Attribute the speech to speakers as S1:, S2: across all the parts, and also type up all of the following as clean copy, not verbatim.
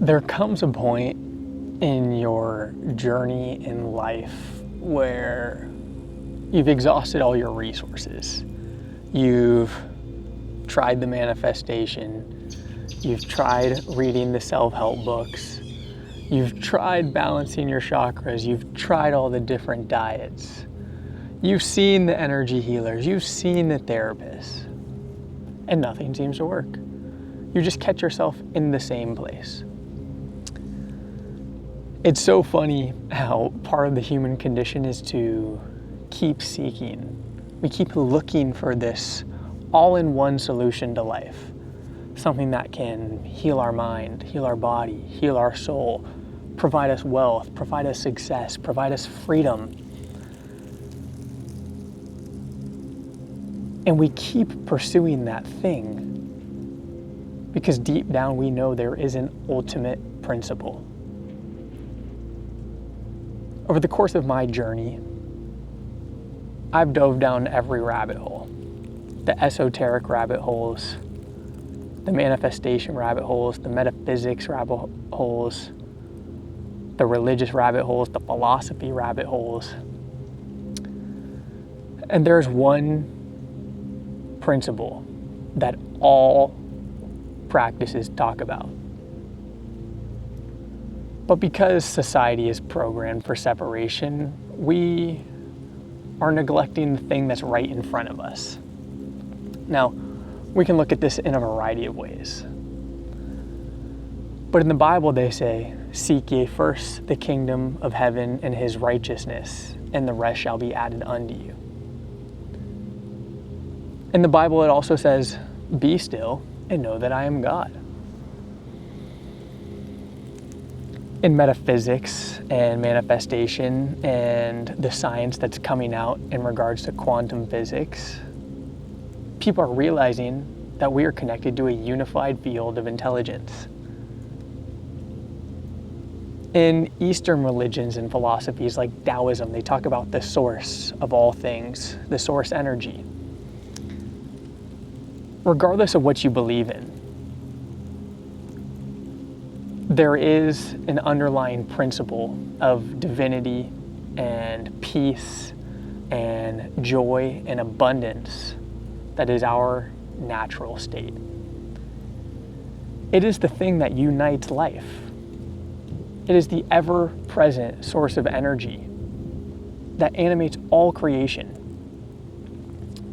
S1: There comes a point in your journey in life where you've exhausted all your resources. You've tried the manifestation. You've tried reading the self-help books. You've tried balancing your chakras. You've tried all the different diets. You've seen the energy healers. You've seen the therapists. And nothing seems to work. You just catch yourself in the same place. It's so funny how part of the human condition is to keep seeking. We keep looking for this all-in-one solution to life. Something that can heal our mind, heal our body, heal our soul, provide us wealth, provide us success, provide us freedom. And we keep pursuing that thing because deep down we know there is an ultimate principle. Over the course of my journey, I've dove down every rabbit hole. The esoteric rabbit holes, the manifestation rabbit holes, the metaphysics rabbit holes, the religious rabbit holes, the philosophy rabbit holes. And there's one principle that all practices talk about. But because society is programmed for separation, we are neglecting the thing that's right in front of us. Now, we can look at this in a variety of ways. But in the Bible they say, "Seek ye first the kingdom of heaven and his righteousness, and the rest shall be added unto you." In the Bible it also says, "Be still and know that I am God." In metaphysics and manifestation and the science that's coming out in regards to quantum physics, people are realizing that we are connected to a unified field of intelligence. In Eastern religions and philosophies like Taoism, they talk about the source of all things, the source energy. Regardless of what you believe in, there is an underlying principle of divinity and peace and joy and abundance that is our natural state. It is the thing that unites life. It is the ever-present source of energy that animates all creation.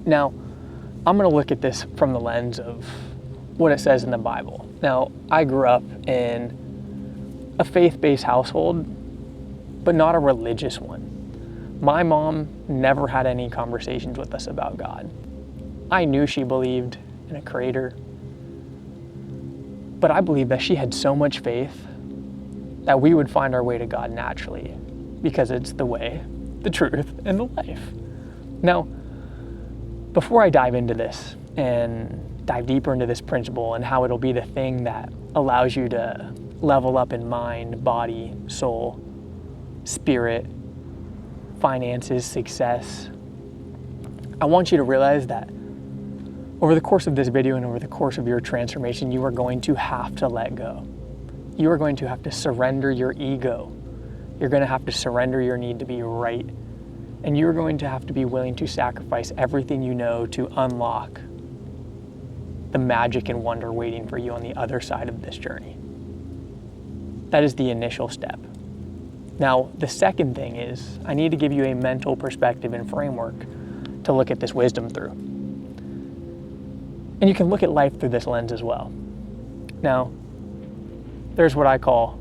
S1: Now, I'm going to look at this from the lens of what it says in the Bible. Now, I grew up in a faith-based household, but not a religious one. My mom never had any conversations with us about God. I knew she believed in a creator, but I believe that she had so much faith that we would find our way to God naturally, because it's the way, the truth, and the life. Now, before I dive into this and dive deeper into this principle and how it'll be the thing that allows you to level up in mind, body, soul, spirit, finances, success, I want you to realize that over the course of this video and over the course of your transformation, you are going to have to let go. You are going to have to surrender your ego. You're going to have to surrender your need to be right. And you're going to have to be willing to sacrifice everything you know to unlock the magic and wonder waiting for you on the other side of this journey. That is the initial step. Now, the second thing is I need to give you a mental perspective and framework to look at this wisdom through. And you can look at life through this lens as well. Now, there's what I call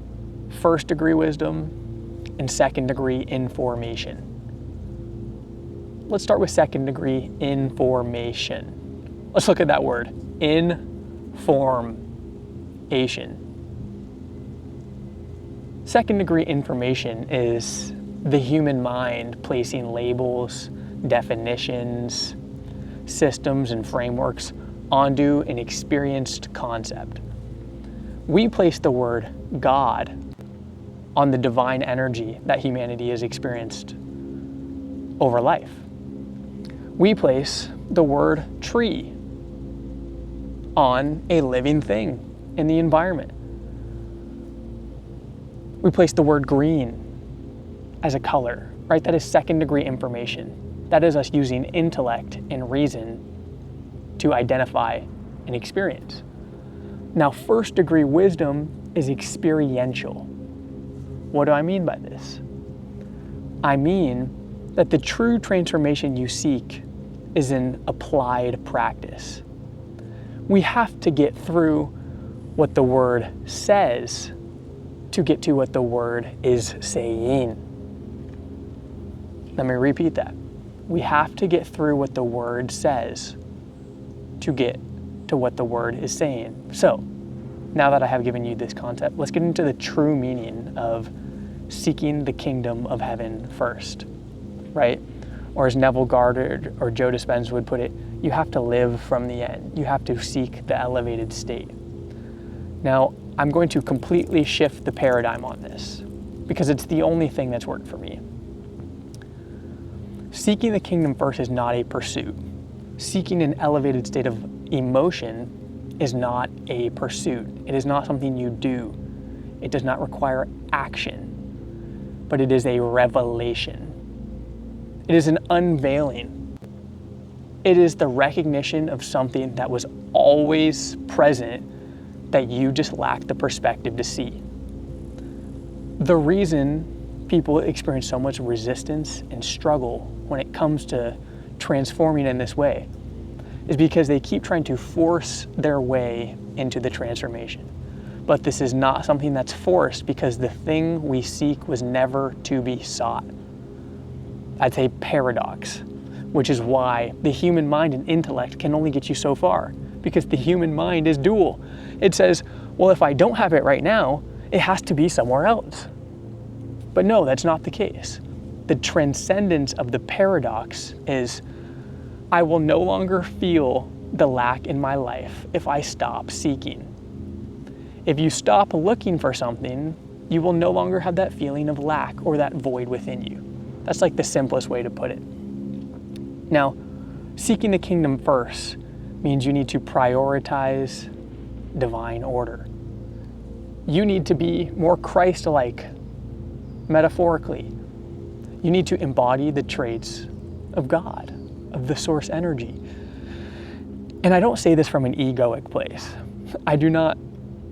S1: first degree wisdom and second degree information. Let's start with second degree information. Let's look at that word, information. Second degree information is the human mind placing labels, definitions, systems, and frameworks onto an experienced concept. We place the word God on the divine energy that humanity has experienced over life. We place the word tree on a living thing in the environment. We place the word green as a color, right? That is second-degree information. That is us using intellect and reason to identify an experience. Now, first-degree wisdom is experiential. What do I mean by this? I mean that the true transformation you seek is an applied practice. We have to get through what the word says to get to what the word is saying. Let me repeat that. We have to get through what the word says to get to what the word is saying. So, now that I have given you this concept, let's get into the true meaning of seeking the kingdom of heaven first, right? Or as Neville Goddard or Joe Dispenza would put it, you have to live from the end. You have to seek the elevated state. Now, I'm going to completely shift the paradigm on this because it's the only thing that's worked for me. Seeking the kingdom first is not a pursuit. Seeking an elevated state of emotion is not a pursuit. It is not something you do. It does not require action, but it is a revelation. It is an unveiling. It is the recognition of something that was always present that you just lack the perspective to see. The reason people experience so much resistance and struggle when it comes to transforming in this way is because they keep trying to force their way into the transformation. But this is not something that's forced because the thing we seek was never to be sought. That's a paradox, which is why the human mind and intellect can only get you so far, because the human mind is dual. It says, well, if I don't have it right now, it has to be somewhere else. But no, that's not the case. The transcendence of the paradox is, I will no longer feel the lack in my life if I stop seeking. If you stop looking for something, you will no longer have that feeling of lack or that void within you. That's like the simplest way to put it. Now, seeking the kingdom first means you need to prioritize divine order. You need to be more Christ-like, metaphorically. You need to embody the traits of God, of the source energy. And I don't say this from an egoic place. I do not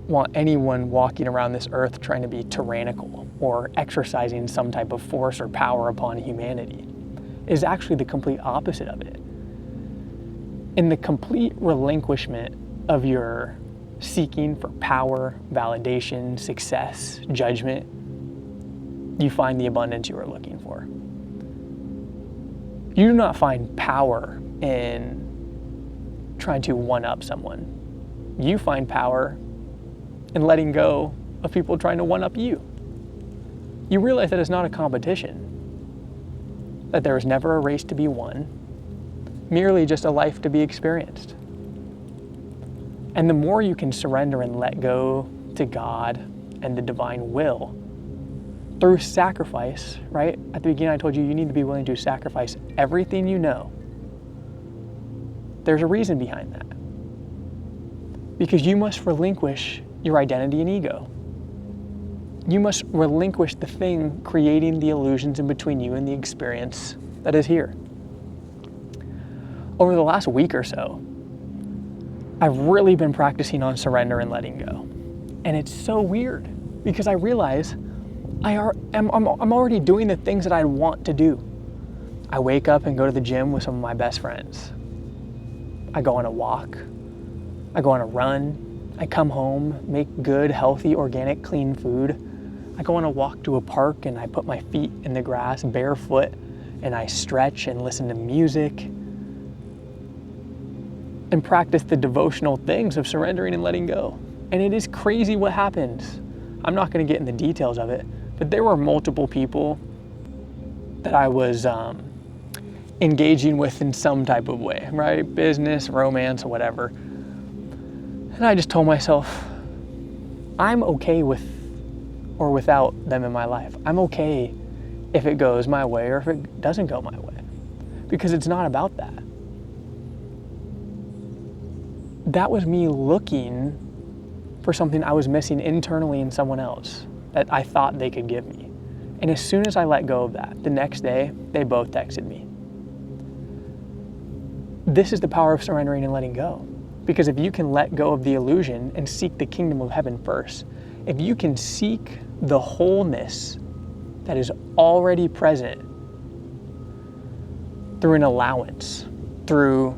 S1: want anyone walking around this earth trying to be tyrannical or exercising some type of force or power upon humanity. It is actually the complete opposite of it. In the complete relinquishment of your seeking for power, validation, success, judgment, you find the abundance you are looking for. You do not find power in trying to one-up someone. You find power in letting go of people trying to one-up you. You realize that it's not a competition, that there is never a race to be won, merely just a life to be experienced. And the more you can surrender and let go to God and the divine will through sacrifice, right? At the beginning I told you, you need to be willing to sacrifice everything you know. There's a reason behind that. Because you must relinquish your identity and ego. You must relinquish the thing creating the illusions in between you and the experience that is here. Over the last week or so, I've really been practicing on surrender and letting go. And it's so weird because I realize I'm already doing the things that I want to do. I wake up and go to the gym with some of my best friends. I go on a walk. I go on a run. I come home, make good, healthy, organic, clean food. I go on a walk to a park and I put my feet in the grass barefoot and I stretch and listen to music and practice the devotional things of surrendering and letting go. And it is crazy what happens. I'm not going to get in the details of it, but there were multiple people that I was engaging with in some type of way, right? Business, romance, whatever. And I just told myself, I'm okay with or without them in my life. I'm okay if it goes my way or if it doesn't go my way, because it's not about that. That was me looking for something I was missing internally in someone else. that I thought they could give me. And as soon as I let go of that, the next day, they both texted me. This is the power of surrendering and letting go. Because if you can let go of the illusion and seek the kingdom of heaven first, if you can seek the wholeness that is already present through an allowance, through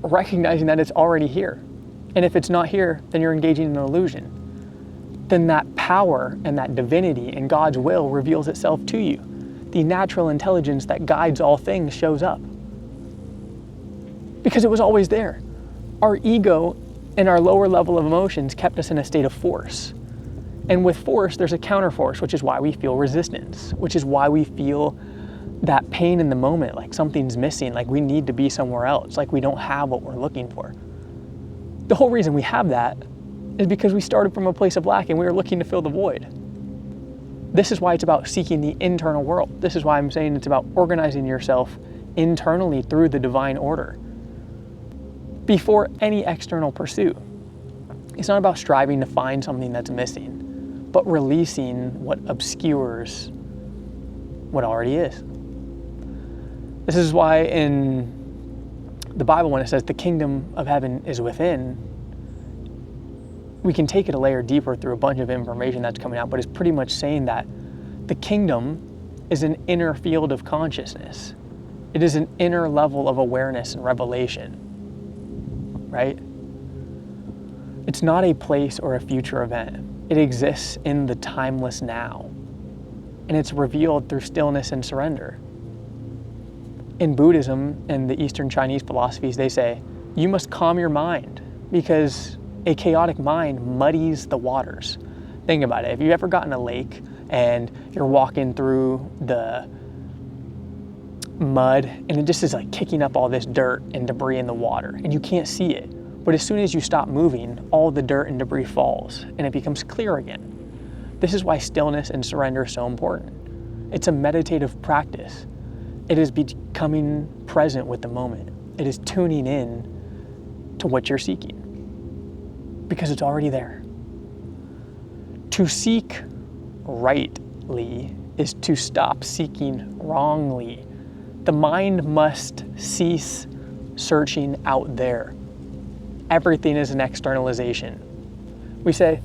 S1: recognizing that it's already here. And if it's not here, then you're engaging in an illusion. Then that power and that divinity and God's will reveals itself to you. The natural intelligence that guides all things shows up. Because it was always there. Our ego and our lower level of emotions kept us in a state of force. And with force, there's a counterforce, which is why we feel resistance, which is why we feel that pain in the moment, like something's missing, like we need to be somewhere else, like we don't have what we're looking for. The whole reason we have that is because we started from a place of lack and we were looking to fill the void. This is why it's about seeking the internal world. This is why I'm saying it's about organizing yourself internally through the divine order before any external pursuit. It's not about striving to find something that's missing, but releasing what obscures what already is. This is why in the Bible, when it says the kingdom of heaven is within, we can take it a layer deeper through a bunch of information that's coming out, but it's pretty much saying that the kingdom is an inner field of consciousness. It is an inner level of awareness and revelation, right? It's not a place or a future event. It exists in the timeless now. And it's revealed through stillness and surrender. In Buddhism and the Eastern Chinese philosophies, they say, you must calm your mind because a chaotic mind muddies the waters. Think about it. If you've ever gotten a lake and you're walking through the mud and it just is like kicking up all this dirt and debris in the water and you can't see it. But as soon as you stop moving, all the dirt and debris falls and it becomes clear again. This is why stillness and surrender is so important. It's a meditative practice. It is becoming present with the moment. It is tuning in to what you're seeking because it's already there. To seek rightly is to stop seeking wrongly. The mind must cease searching out there. Everything is an externalization. We say,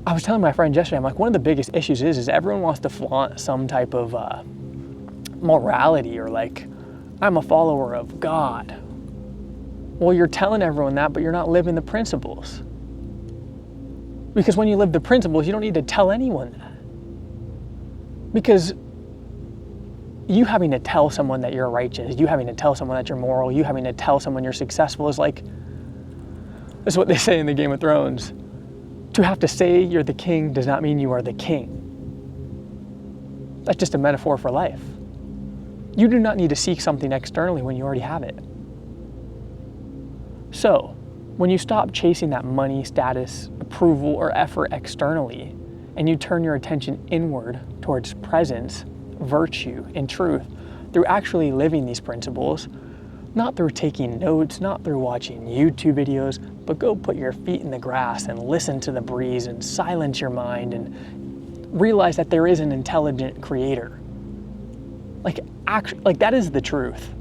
S1: I was telling my friend yesterday, I'm like, one of the biggest issues is everyone wants to flaunt some type of morality or like, I'm a follower of God. Well, you're telling everyone that, but you're not living the principles. Because when you live the principles, you don't need to tell anyone that. Because you having to tell someone that you're righteous, you having to tell someone that you're moral, you having to tell someone you're successful is like, that's what they say in the Game of Thrones. To have to say you're the king does not mean you are the king. That's just a metaphor for life. You do not need to seek something externally when you already have it. So, when you stop chasing that money, status, approval, or effort externally, and you turn your attention inward towards presence, virtue, and truth, through actually living these principles, not through taking notes, not through watching YouTube videos, but go put your feet in the grass and listen to the breeze and silence your mind and realize that there is an intelligent creator. Like that is the truth.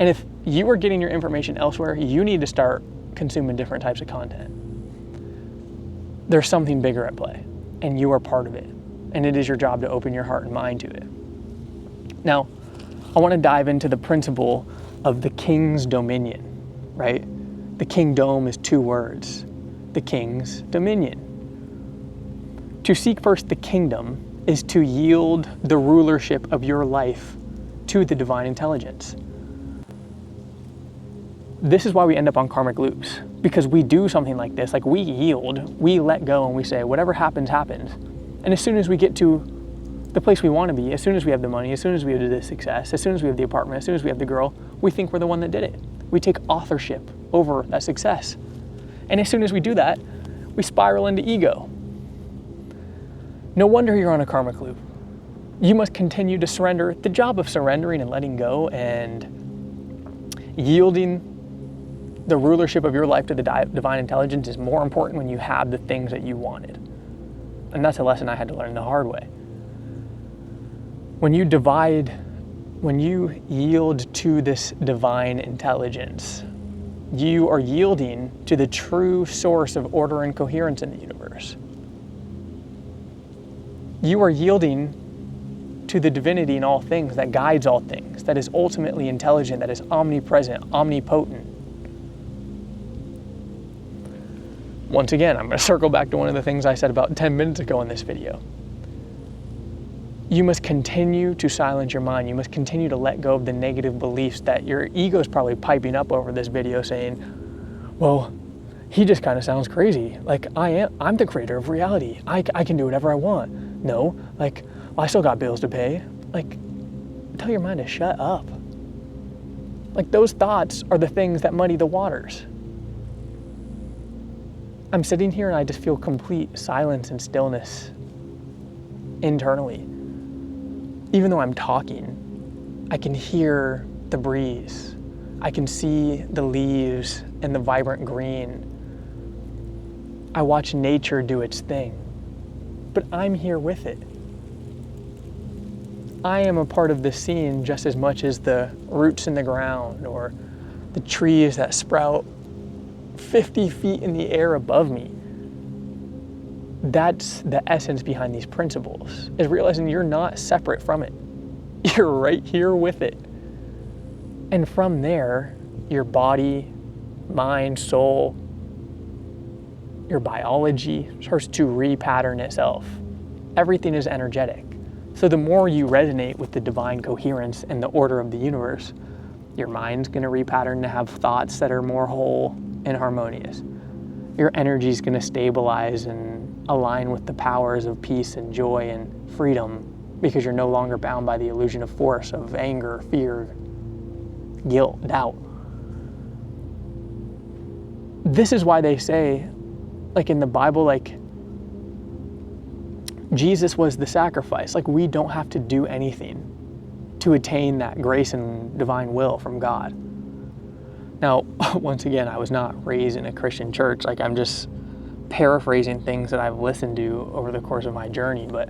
S1: And if you are getting your information elsewhere, you need to start consuming different types of content. There's something bigger at play, and you are part of it. And it is your job to open your heart and mind to it. Now, I want to dive into the principle of the king's dominion, right? The kingdom is two words, the king's dominion. To seek first the kingdom is to yield the rulership of your life to the divine intelligence. This is why we end up on karmic loops, because we do something like this, like we yield, we let go, and we say, whatever happens, happens. And as soon as we get to the place we want to be, as soon as we have the money, as soon as we have the success, as soon as we have the apartment, as soon as we have the girl, we think we're the one that did it. We take authorship over that success. And as soon as we do that, we spiral into ego. No wonder you're on a karmic loop. You must continue to surrender. The job of surrendering and letting go and yielding the rulership of your life to the divine intelligence is more important when you have the things that you wanted. And that's a lesson I had to learn the hard way. When you yield to this divine intelligence, you are yielding to the true source of order and coherence in the universe. You are yielding to the divinity in all things, that guides all things, that is ultimately intelligent, that is omnipresent, omnipotent. Once again, I'm going to circle back to one of the things I said about 10 minutes ago in this video. You must continue to silence your mind. You must continue to let go of the negative beliefs that your ego is probably piping up over this video saying, well, he just kind of sounds crazy. Like, I'm the creator of reality. I can do whatever I want. No, like, well, I still got bills to pay. Like, tell your mind to shut up. Like, those thoughts are the things that muddy the waters. I'm sitting here and I just feel complete silence and stillness internally. Even though I'm talking, I can hear the breeze. I can see the leaves and the vibrant green. I watch nature do its thing, but I'm here with it. I am a part of the scene just as much as the roots in the ground or the trees that sprout 50 feet in the air above me. That's the essence behind these principles, is realizing you're not separate from it. You're right here with it. And from there, your body, mind, soul, your biology starts to repattern itself. Everything is energetic. So the more you resonate with the divine coherence and the order of the universe, your mind's going to repattern to have thoughts that are more whole and harmonious. Your energy is going to stabilize and align with the powers of peace and joy and freedom, because you're no longer bound by the illusion of force, of anger, fear, guilt, doubt. This is why they say, like in the Bible, like Jesus was the sacrifice. Like, we don't have to do anything to attain that grace and divine will from God. Now, once again, I was not raised in a Christian church. Like, I'm just paraphrasing things that I've listened to over the course of my journey, but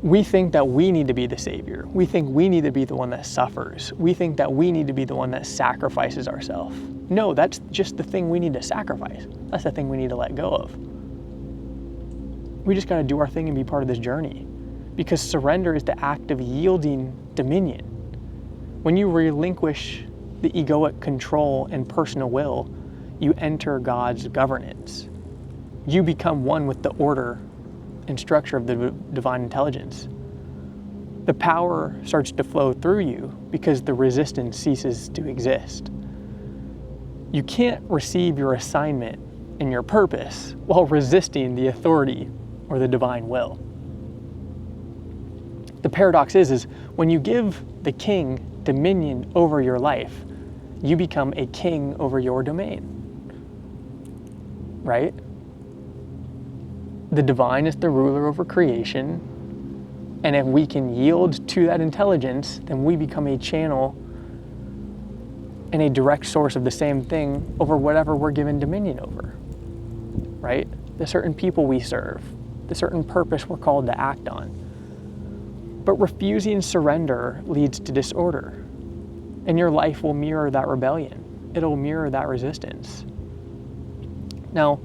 S1: we think that we need to be the savior. We think we need to be the one that suffers. We think that we need to be the one that sacrifices ourselves. No, that's just the thing we need to sacrifice. That's the thing we need to let go of. We just got to do our thing and be part of this journey, because surrender is the act of yielding dominion. When you relinquish the egoic control and personal will, you enter God's governance. You become one with the order and structure of the divine intelligence. The power starts to flow through you because the resistance ceases to exist. You can't receive your assignment and your purpose while resisting the authority or the divine will. The paradox is when you give the king dominion over your life, you become a king over your domain, right? The divine is the ruler over creation, and if we can yield to that intelligence, then we become a channel and a direct source of the same thing over whatever we're given dominion over, right? The certain people we serve, the certain purpose we're called to act on. But refusing surrender leads to disorder, and your life will mirror that rebellion. It'll mirror that resistance. Now,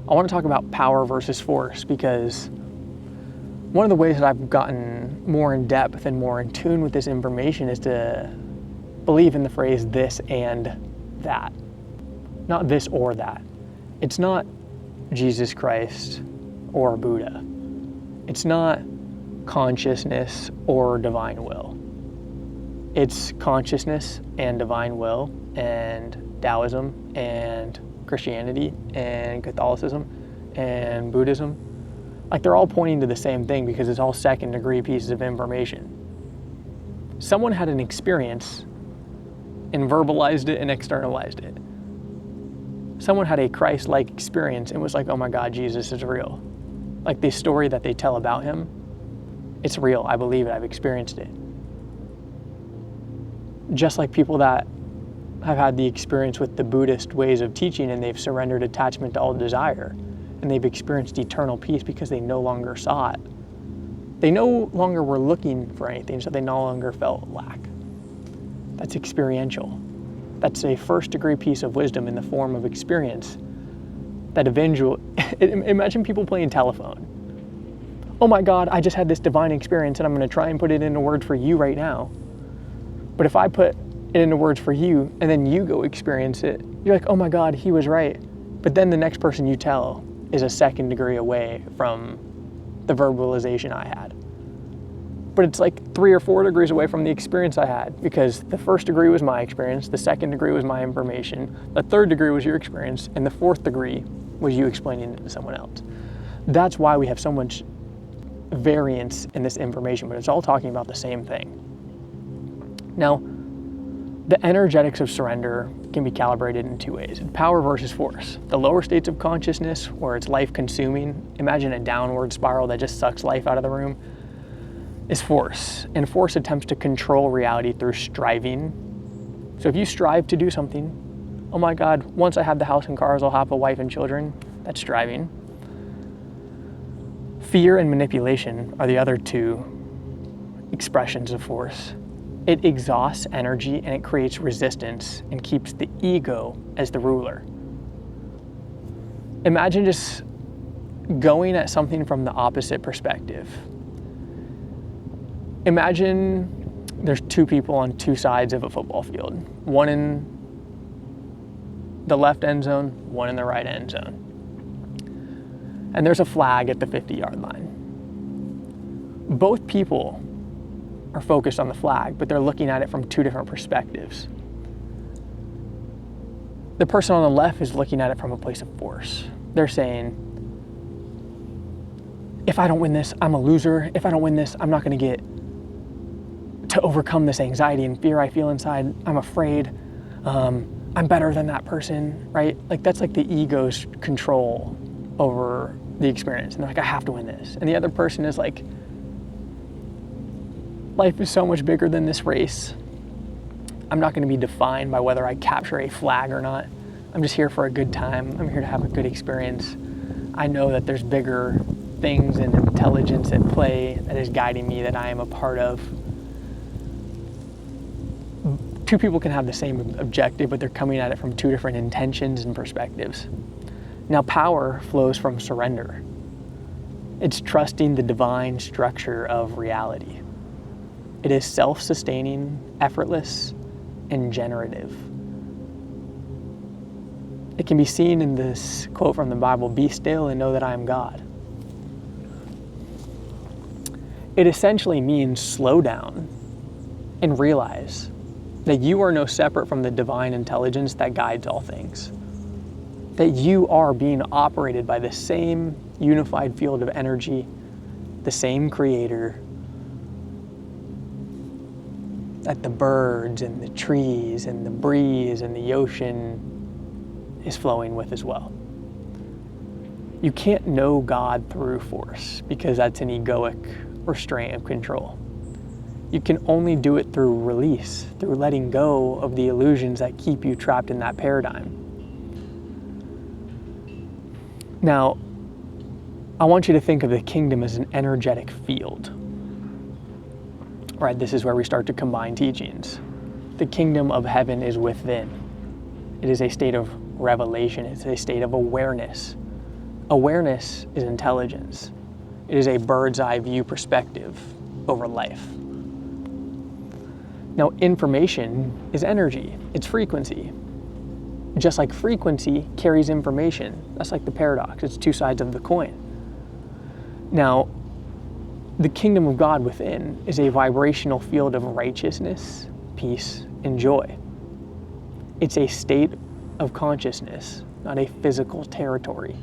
S1: I want to talk about power versus force, because one of the ways that I've gotten more in depth and more in tune with this information is to believe in the phrase this and that, not this or that. It's not Jesus Christ or Buddha. It's not consciousness or divine will. It's consciousness and divine will and Taoism and Christianity and Catholicism and Buddhism. Like, they're all pointing to the same thing because it's all second degree pieces of information. Someone had an experience and verbalized it and externalized it. Someone had a Christ-like experience and was like, oh my God, Jesus is real. Like, the story that they tell about him, it's real. I believe it. I've experienced it. Just like people that have had the experience with the Buddhist ways of teaching and they've surrendered attachment to all desire, and they've experienced eternal peace because they no longer saw it. They no longer were looking for anything, so they no longer felt lack. That's experiential. That's a first-degree piece of wisdom in the form of experience that imagine people playing telephone. Oh my God, I just had this divine experience and I'm going to try and put it into words for you right now. But if I put it into words for you and then you go experience it, you're like, oh my God, he was right. But then the next person you tell is a second degree away from the verbalization I had. But it's like 3 or 4 degrees away from the experience I had, because the first degree was my experience, the second degree was my information, the third degree was your experience, and the fourth degree was you explaining it to someone else. That's why we have so much variance in this information, but it's all talking about the same thing. Now, the energetics of surrender can be calibrated in 2 ways. Power versus force. The lower states of consciousness, where it's life-consuming, imagine a downward spiral that just sucks life out of the room, is force. And force attempts to control reality through striving. So if you strive to do something, oh my God, once I have the house and cars, I'll have a wife and children, that's striving. Fear and manipulation are the other 2 expressions of force. It exhausts energy and it creates resistance and keeps the ego as the ruler. Imagine just going at something from the opposite perspective. Imagine there's 2 people on 2 sides of a football field. One in the left end zone, one in the right end zone. And there's a flag at the 50-yard line. Both people are focused on the flag, but they're looking at it from 2 different perspectives. The person on the left is looking at it from a place of force. They're saying, if I don't win this, I'm a loser. If I don't win this, I'm not going to get to overcome this anxiety and fear I feel inside. I'm afraid. I'm better than that person, right? Like that's like the ego's control over the experience. And they're like, I have to win this. And the other person is like, life is so much bigger than this race. I'm not going to be defined by whether I capture a flag or not. I'm just here for a good time. I'm here to have a good experience. I know that there's bigger things and intelligence at play that is guiding me that I am a part of. 2 people can have the same objective, but they're coming at it from 2 different intentions and perspectives. Now, power flows from surrender. It's trusting the divine structure of reality. It is self-sustaining, effortless, and generative. It can be seen in this quote from the Bible, "Be still and know that I am God." It essentially means slow down and realize that you are no separate from the divine intelligence that guides all things. That you are being operated by the same unified field of energy, the same creator, that the birds and the trees and the breeze and the ocean is flowing with as well. You can't know God through force because that's an egoic restraint of control. You can only do it through release, through letting go of the illusions that keep you trapped in that paradigm. Now, I want you to think of the kingdom as an energetic field. Right, this is where we start to combine teachings. The kingdom of heaven is within. It is a state of revelation. It's a state of awareness. Awareness is intelligence. It is a bird's eye view perspective over life. Now, information is energy. It's frequency. Just like frequency carries information. That's like the paradox. It's 2 sides of the coin. Now, the kingdom of God within is a vibrational field of righteousness, peace, and joy. It's a state of consciousness, not a physical territory.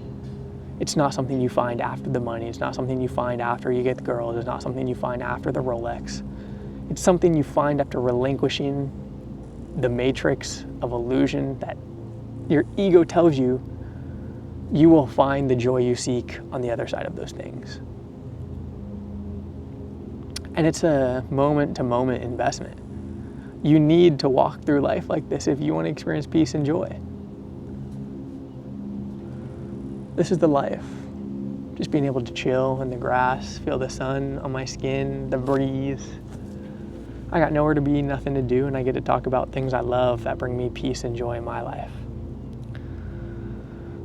S1: It's not something you find after the money. It's not something you find after you get the girls. It's not something you find after the Rolex. It's something you find after relinquishing the matrix of illusion that your ego tells you you will find the joy you seek on the other side of those things. And it's a moment-to-moment investment. You need to walk through life like this if you want to experience peace and joy. This is the life. Just being able to chill in the grass, feel the sun on my skin, the breeze. I got nowhere to be, nothing to do, and I get to talk about things I love that bring me peace and joy in my life.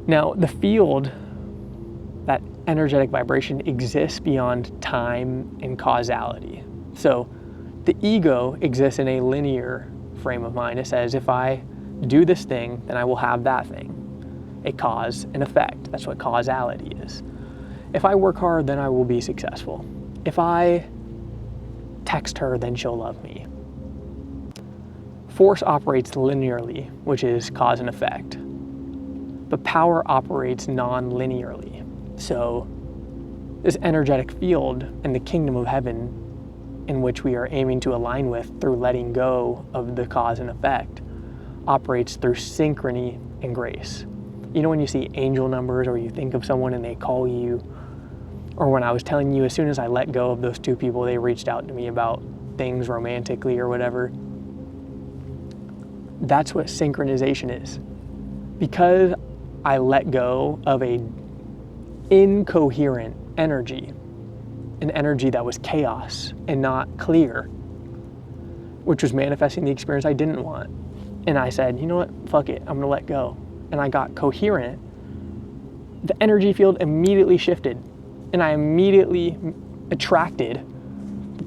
S1: Now, the field, that energetic vibration, exists beyond time and causality. So the ego exists in a linear frame of mind. It says, if I do this thing, then I will have that thing. A cause and effect. That's what causality is. If I work hard, then I will be successful. If I text her, then she'll love me. Force operates linearly, which is cause and effect. But power operates non-linearly. So this energetic field in the kingdom of heaven, in which we are aiming to align with through letting go of the cause and effect, operates through synchrony and grace. You know when you see angel numbers, or you think of someone and they call you, or when I was telling you, as soon as I let go of those two people, they reached out to me about things romantically or whatever. That's what synchronization is. Because I let go of a incoherent energy, an energy that was chaos and not clear, which was manifesting the experience I didn't want. And I said, you know what, fuck it, I'm gonna let go. And I got coherent. The energy field immediately shifted, and I immediately attracted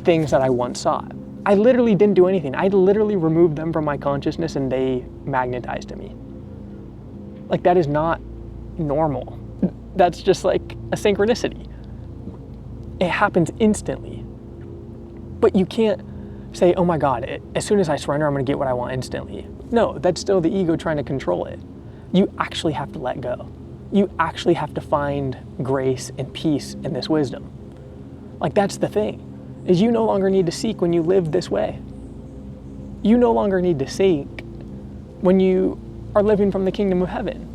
S1: things that I once sought. I literally didn't do anything. I literally removed them from my consciousness and they magnetized to me. Like, that is not normal. That's just like a synchronicity. It happens instantly. But you can't say, oh my God, as soon as I surrender, I'm gonna get what I want instantly. No, that's still the ego trying to control it. You actually have to let go. You actually have to find grace and peace in this wisdom. Like, that's the thing, is you no longer need to seek when you live this way. You no longer need to seek when you are living from the kingdom of heaven.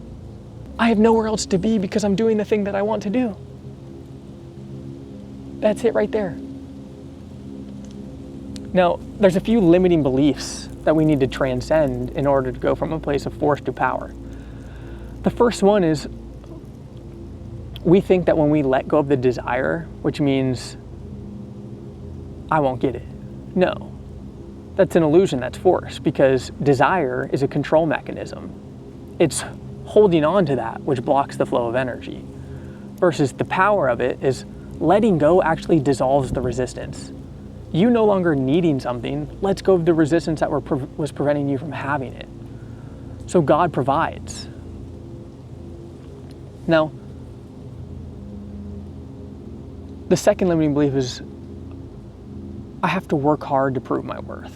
S1: I have nowhere else to be because I'm doing the thing that I want to do. That's it right there. Now, there's a few limiting beliefs that we need to transcend in order to go from a place of force to power. The first one is, we think that when we let go of the desire, which means I won't get it. No, that's an illusion, that's force, because desire is a control mechanism. It's holding on to that which blocks the flow of energy, versus the power of it is letting go actually dissolves the resistance. You no longer needing something lets go of the resistance that was preventing you from having it. So God provides. Now, the second limiting belief is, I have to work hard to prove my worth.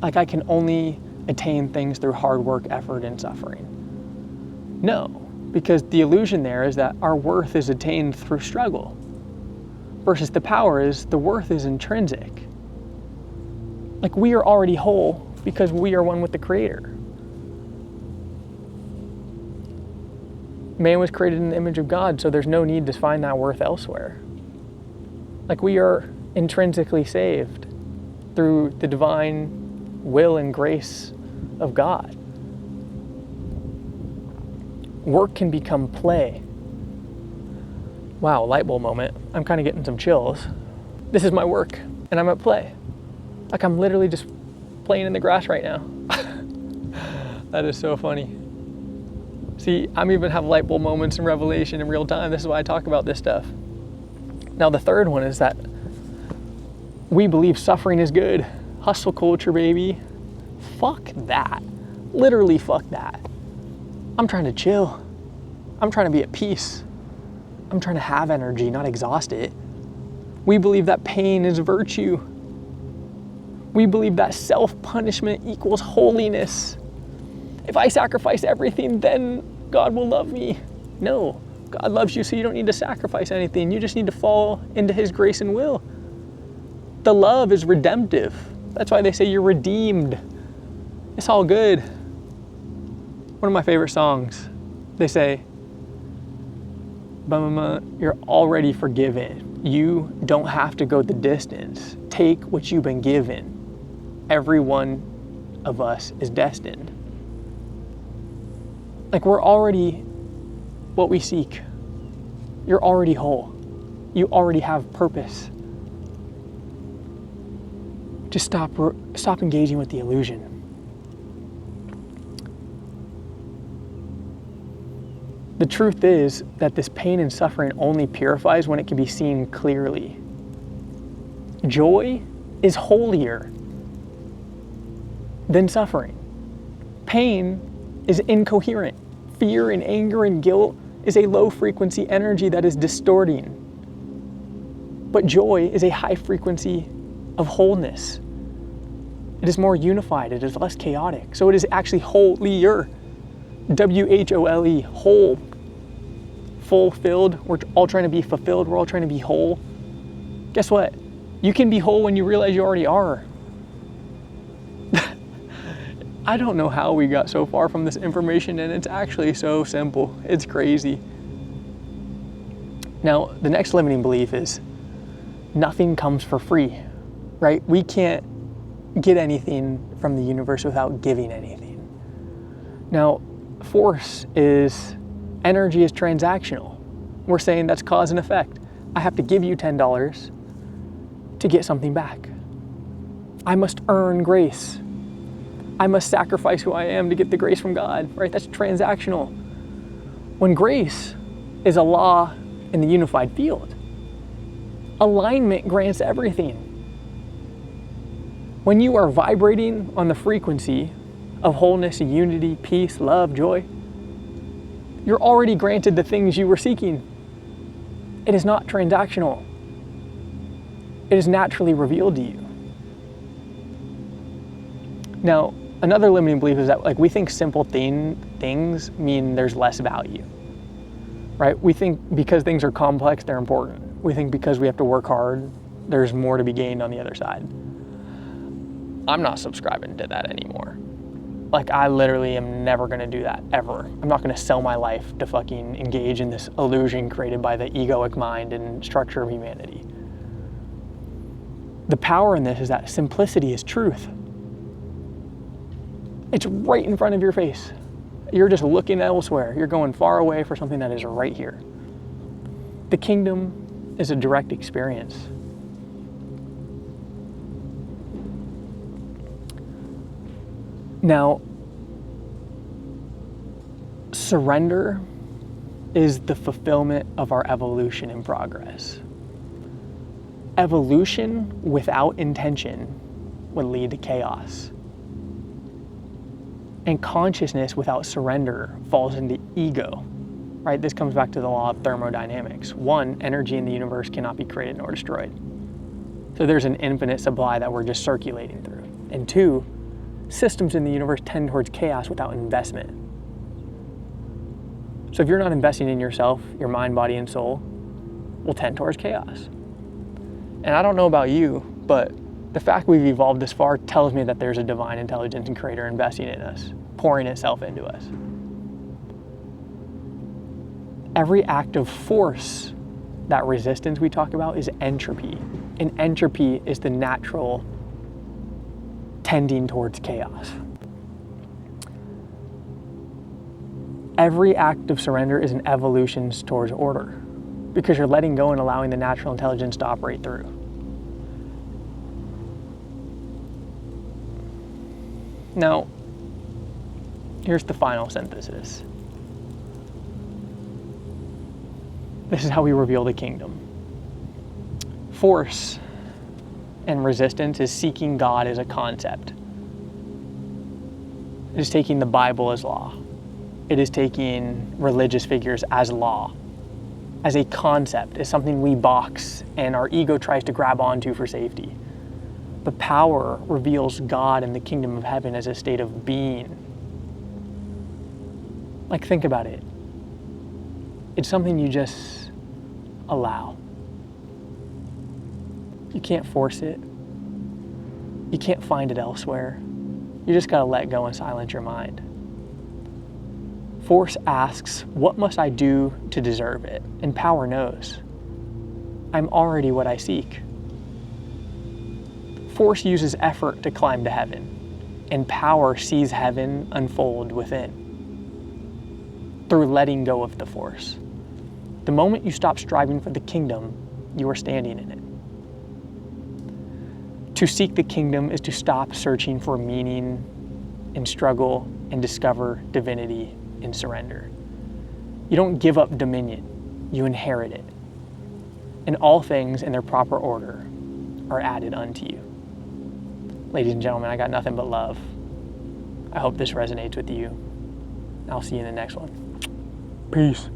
S1: Like, I can only attain things through hard work, effort, and suffering. No, because the illusion there is that our worth is attained through struggle, versus the power is the worth is intrinsic. Like, we are already whole because we are one with the Creator. Man was created in the image of God, so there's no need to find that worth elsewhere. Like, we are intrinsically saved through the divine will and grace of God. Work can become play. Wow, light bulb moment. I'm kind of getting some chills. This is my work, and I'm at play. Like, I'm literally just playing in the grass right now. That is so funny. See, I'm even have light bulb moments in revelation in real time. This is why I talk about this stuff. Now, the third one is that we believe suffering is good. Hustle culture, baby. Fuck that. Literally fuck that. I'm trying to chill. I'm trying to be at peace. I'm trying to have energy, not exhaust it. We believe that pain is virtue. We believe that self-punishment equals holiness. If I sacrifice everything, then God will love me. No, God loves you, so you don't need to sacrifice anything. You just need to fall into His grace and will. The love is redemptive. That's why they say you're redeemed. It's all good. One of my favorite songs, they say, you're already forgiven. You don't have to go the distance. Take what you've been given. Every one of us is destined. Like, we're already what we seek. You're already whole. You already have purpose. Just stop engaging with the illusion. The truth is that this pain and suffering only purifies when it can be seen clearly. Joy is holier than suffering. Pain is incoherent. Fear and anger and guilt is a low frequency energy that is distorting. But joy is a high frequency of wholeness. It is more unified. It is less chaotic. So it is actually holier. W-H-O-L-E, whole. Fulfilled. We're all trying to be fulfilled. We're all trying to be whole. Guess what? You can be whole when you realize you already are. I don't know how we got so far from this information, and it's actually so simple. It's crazy. Now, the next limiting belief is nothing comes for free, right? We can't get anything from the universe without giving anything. Now, force is, energy is transactional. We're saying that's cause and effect. I have to give you $10 to get something back. I must earn grace. I must sacrifice who I am to get the grace from God, right? That's transactional. When grace is a law in the unified field, alignment grants everything. When you are vibrating on the frequency of wholeness, unity, peace, love, joy, you're already granted the things you were seeking. It is not transactional. It is naturally revealed to you. Now, another limiting belief is that we think simple things mean there's less value, right? We think because things are complex, they're important. We think because we have to work hard, there's more to be gained on the other side. I'm not subscribing to that anymore. I literally am never gonna do that, ever. I'm not gonna sell my life to fucking engage in this illusion created by the egoic mind and structure of humanity. The power in this is that simplicity is truth. It's right in front of your face. You're just looking elsewhere. You're going far away for something that is right here. The kingdom is a direct experience. Now, surrender is the fulfillment of our evolution in progress. Evolution without intention would lead to chaos. And consciousness without surrender falls into ego, right? This comes back to the law of thermodynamics. One, energy in the universe cannot be created nor destroyed. So there's an infinite supply that we're just circulating through. And two, systems in the universe tend towards chaos without investment. So if you're not investing in yourself, your mind, body, and soul will tend towards chaos. And I don't know about you, but the fact we've evolved this far tells me that there's a divine intelligence and creator investing in us, pouring itself into us. Every act of force, that resistance we talk about, is entropy. And entropy is the natural tending towards chaos. Every act of surrender is an evolution towards order, because you're letting go and allowing the natural intelligence to operate through. Now, here's the final synthesis. This is how we reveal the kingdom. Force and resistance is seeking God as a concept. It is taking the Bible as law. It is taking religious figures as law, as a concept, as something we box and our ego tries to grab onto for safety. But power reveals God and the kingdom of heaven as a state of being. Think about it. It's something you just allow. You can't force it. You can't find it elsewhere. You just gotta let go and silence your mind. Force asks, what must I do to deserve it? And power knows, I'm already what I seek. Force uses effort to climb to heaven, and power sees heaven unfold within. through letting go of the force. The moment you stop striving for the kingdom, you are standing in it. To seek the kingdom is to stop searching for meaning and struggle and discover divinity in surrender. You don't give up dominion, you inherit it. And all things in their proper order are added unto you. Ladies and gentlemen, I got nothing but love. I hope this resonates with you. I'll see you in the next one. Peace.